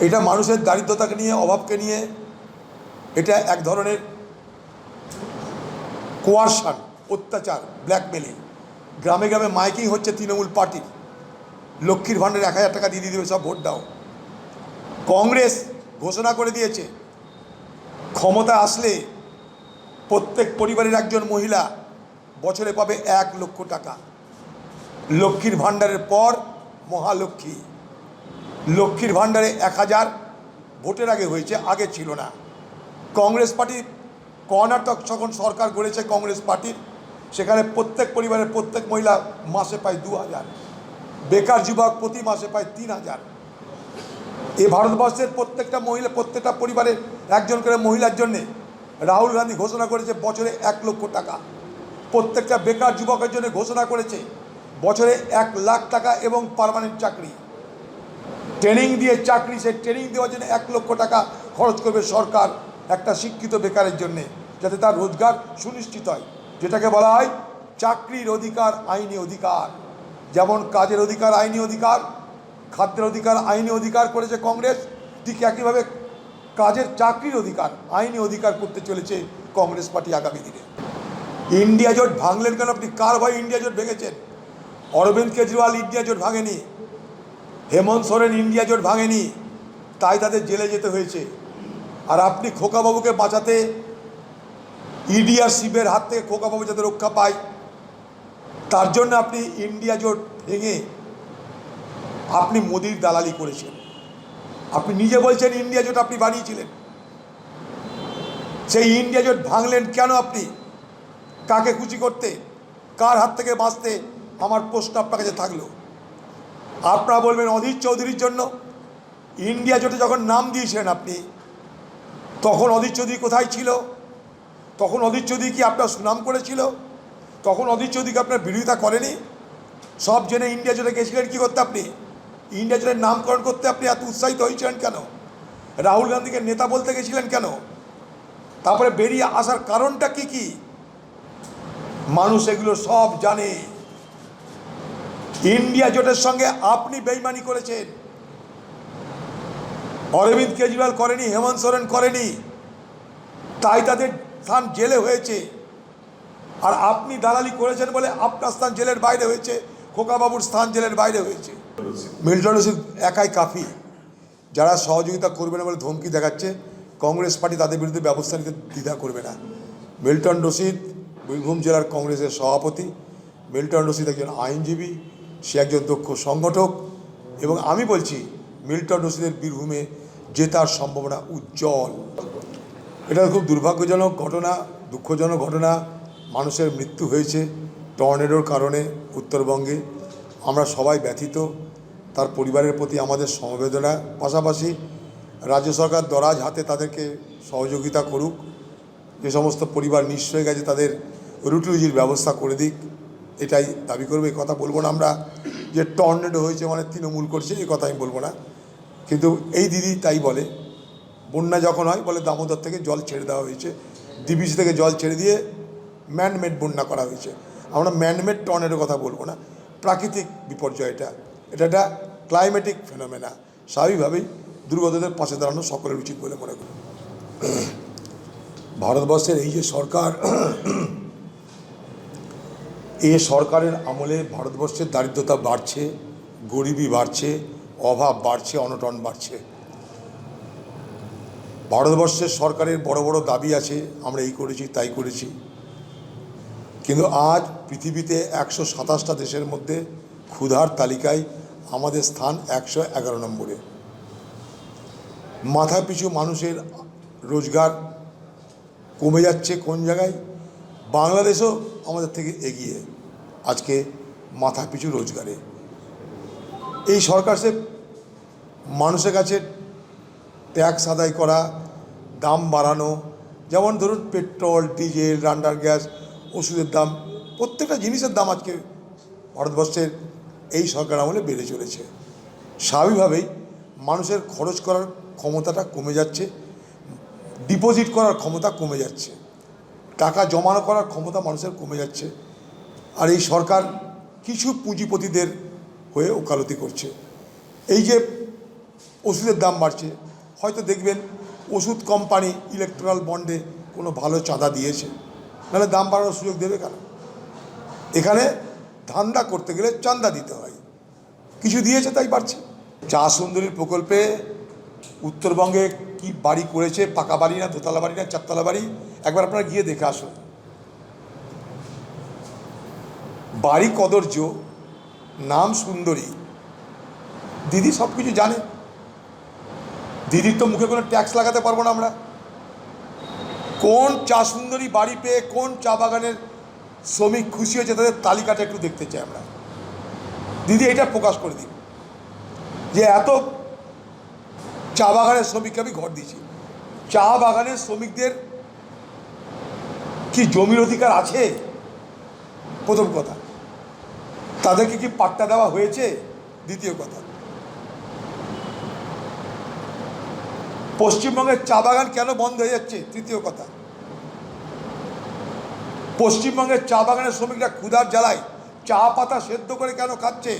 এটা মানুষের দারিদ্রতাকে নিয়ে, অভাবকে নিয়ে, এটা এক ধরনের কোয়ারশন, অত্যাচার, ব্ল্যাকমেলিং। গ্রামে গ্রামে মাইকিং হচ্ছে তৃণমূল পার্টির, লক্ষ্মীর ভাণ্ডারে 1000 টাকা দিয়ে দেবে, সব ভোট দাও। কংগ্রেস ঘোষণা করে দিয়েছে ক্ষমতা আসলে প্রত্যেক পরিবারের একজন মহিলা বছরে পাবে 1 লক্ষ টাকা। লক্ষ্মীর ভাণ্ডারের পর মহালক্ষ্মী। লক্ষ্মীর ভাণ্ডারে 1000 ভোটের আগে হয়েছে, আগে ছিল না। কংগ্রেস পার্টি কর্ণাটক যখন সরকার গড়েছে কংগ্রেস পার্টির, সেখানে প্রত্যেক পরিবারের প্রত্যেক মহিলা মাসে পায় 2000, বেকার যুবক প্রতি মাসে পায় 3000। এই ভারতবর্ষের প্রত্যেকটা মহিলা, প্রত্যেকটা পরিবারের একজন করে মহিলার জন্যে রাহুল গান্ধী ঘোষণা করেছে বছরে 1 লক্ষ টাকা। প্রত্যেকটা বেকার যুবকের জন্য ঘোষণা করেছে বছরে 1 লাখ টাকা এবং পার্মানেন্ট চাকরি। ট্রেনিং দিয়ে চাকরি, সেই ট্রেনিং দেওয়ার জন্য 1 লক্ষ টাকা খরচ করবে সরকার একটা শিক্ষিত বেকারের জন্যে, যাতে তার রোজগার সুনিশ্চিত হয়, যেটাকে বলা হয় চাকরির অধিকার, আইনি অধিকার। যেমন কাজের অধিকার, আইনি অধিকার, খাদ্যের অধিকার, আইনি অধিকার করেছে কংগ্রেস, ঠিক একইভাবে কাজের, চাকরির অধিকার, আইনি অধিকার করতে চলেছে কংগ্রেস পার্টি আগামী দিনে। ইন্ডিয়া জোট ভাঙলেন কেন আপনি? কার ভয়ে ইন্ডিয়া জোট ভেঙেছেন? অরবিন্দ কেজরিওয়াল ইন্ডিয়া জোট ভাঙেনি, হেমন্ত সোরেন ইন্ডিয়া জোট ভাঙেনি, তাই তাদের জেলে যেতে হয়েছে। আর আপনি খোকাবাবুকে বাঁচাতে, ইডি আর সিবিআইয়ের হাত থেকে খোকাবাবু যাতে রক্ষা পায়, তার জন্য আপনি ইন্ডিয়া জোট ভেঙে আপনি মোদির দালালি করেছেন। আপনি নিজে বলছেন ইন্ডিয়া জোট আপনি বানিয়েছিলেন। সেই ইন্ডিয়া জোট ভাঙলেন কেন আপনি? কাকে খুশি করতে, কার হাত থেকে বাঁচতে? আমার প্রশ্ন আপনার কাছে থাকলো। আপনারা বলবেন অধীর চৌধুরীর জন্য। ইন্ডিয়া জোটে যখন নাম দিয়েছিলেন আপনি, তখন অধীর চৌধুরী কোথায় ছিল? তখন অধীর চৌধুরী কি আপনার সুনাম করেছিল? তখন অধীর চৌধুরীকে আপনার বিরোধিতা করেনি? সব জেনে ইন্ডিয়া জোটে গেছিলেন কী করতে আপনি? ইন্ডিয়া জোটের নামকরণ করতে আপনি এত উৎসাহিত হয়েছিলেন কেন? রাহুল গান্ধীকে নেতা বলতে গেছিলেন কেন? তারপরে বেরিয়ে আসার কারণটা কি কি? মানুষ এগুলো সব জানে। ইন্ডিয়া জোটের সঙ্গে আপনি বেইমানি করেছেন। অরবিন্দ কেজরিওয়াল করেনি, হেমন্ত সোরেন করেনি, তাই তাদের স্থান জেলে হয়েছে। আর আপনি দালালি করেছেন বলে আপনার স্থান জেলের বাইরে হয়েছে, খোকাবাবুর স্থান জেলের বাইরে হয়েছে। মিল্টন রশিদ একাই কাফি। যারা সহযোগিতা করবে না বলে ধমকি দেখাচ্ছে, কংগ্রেস পার্টি তাদের বিরুদ্ধে ব্যবস্থা নিতে দ্বিধা করবে না। মিল্টন রশিদ বীরভূম জেলার কংগ্রেসের সভাপতি। মিল্টন রশিদ একজন আইনজীবী, সে একজন দক্ষ সংগঠক, এবং আমি বলছি মিল্টন রশিদের বীরভূমে জেতার সম্ভাবনা উজ্জ্বল। এটা খুব দুর্ভাগ্যজনক ঘটনা, দুঃখজনক ঘটনা। মানুষের মৃত্যু হয়েছে টর্নেডোর কারণে উত্তরবঙ্গে। আমরা সবাই ব্যথিত, তার পরিবারের প্রতি আমাদের সমবেদনা। পাশাপাশি রাজ্য সরকার দরাজ হাতে তাদেরকে সহযোগিতা করুক। যে সমস্ত পরিবার নিঃস্ব হয়ে গেছে তাদের রুটি রুজির ব্যবস্থা করে দিক, এটাই দাবি করবে। এই কথা বলবো না আমরা যে টর্নেডো হয়েছে মানে তৃণমূল করছে, এই কথা আমি বলবো না। কিন্তু এই দিদি তাই বলে, বন্যা যখন হয় বলে দামোদর থেকে জল ছেড়ে দেওয়া হয়েছে, ডিবিসি থেকে জল ছেড়ে দিয়ে ম্যানমেড বন্যা করা হয়েছে। আমরা ম্যানমেড টর্নেডোর কথা বলবো না, প্রাকৃতিক বিপর্যয় এটা একটা ক্লাইমেটিক ফেনোমেনা। স্বাভাবিকভাবেই দুর্গতদের পাশে দাঁড়ানো সকলের উচিত বলে মনে করি। ভারতবর্ষের এই যে সরকার, এই সরকারের আমলে ভারতবর্ষের দারিদ্রতা বাড়ছে, গরিবি বাড়ছে, অভাব বাড়ছে, অনটন বাড়ছে। ভারতবর্ষের সরকারের বড় বড় দাবি আছে, আমরা এই করেছি তাই করেছি, কিন্তু আজ পৃথিবীতে 127টা দেশের মধ্যে ক্ষুধার তালিকায় আমাদের স্থান 111 নম্বরে। মাথাপিছু মানুষের রোজগার কমে যাচ্ছে কোন জায়গায়? বাংলাদেশও আমাদের থেকে এগিয়ে আজকে মাথাপিছু রোজগারে। এই সরকার সে মানুষের কাছে ট্যাক্স আদায় করা, দাম বাড়ানো, যেমন ধরুন পেট্রোল, ডিজেল, রান্নার গ্যাস, ওষুধের দাম, প্রত্যেকটা জিনিসের দাম আজকে ভারতবর্ষের এই সরকার আমলে বেড়ে চলেছে। স্বাভাবিকভাবেই মানুষের খরচ করার ক্ষমতাটা কমে যাচ্ছে, ডিপোজিট করার ক্ষমতা কমে যাচ্ছে, টাকা জমানো করার ক্ষমতা মানুষের কমে যাচ্ছে। আর এই সরকার কিছু পুঁজিপতিদের হয়ে ওকালতি করছে। এই যে ওষুধের দাম বাড়ছে, হয়তো দেখবেন ওষুধ কোম্পানি ইলেকট্রাল বন্ডে কোনো ভালো চাঁদা দিয়েছে, নাহলে দাম বাড়ানোর সুযোগ দেবে কেন? এখানে ধান্দা করতে গেলে চাঁদা দিতে হয়, কিছু দিয়েছে তাই বাড়ছে। চা সুন্দরীর প্রকল্পে উত্তরবঙ্গে কি বাড়ি করেছে, পাকা বাড়ি না দোতলা বাড়ি না চারতলা বাড়ি, একবার আপনারা গিয়ে দেখে আসুন। বাড়ি কদর্য, নাম সুন্দরী, দিদি সব কিছু জানে। দিদির তো মুখে কোনো ট্যাক্স লাগাতে পারবো না আমরা। কোন চা সুন্দরী বাড়ি পেয়ে কোন চা বাগানের শ্রমিক খুশি হয়েছে তাদের তালিকাটা একটু দেখতে চাই আমরা। দিদি এটা প্রকাশ করে দিন যে এত চা বাগানের শ্রমিককে আমি ঘর দিয়েছি। চা বাগানের শ্রমিকদের কি জমির অধিকার আছে? প্রথম কথা, তাদেরকে কি পাট্টা দেওয়া হয়েছে? দ্বিতীয় কথা, পশ্চিমবঙ্গের চা বাগান কেন বন্ধ হয়ে যাচ্ছে? তৃতীয় কথা, পশ্চিমবঙ্গের চা বাগানের শ্রমিকরা ক্ষুধার জ্বালায় চা পাতা সেদ্ধ করে কেন খাচ্ছে?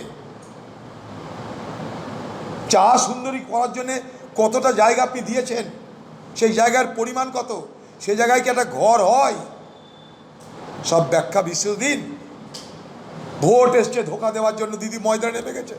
চা সুন্দরী করার জন্যে কতটা জায়গা আপনি দিয়েছেন, সেই জায়গার পরিমাণ কত, সেই জায়গায় কি একটা ঘর হয়? সব ব্যাখ্যা বিশ্ব দিন। ভোট এসছে ধোঁকা দেওয়ার জন্য দিদি ময়দানে নেমে গেছে।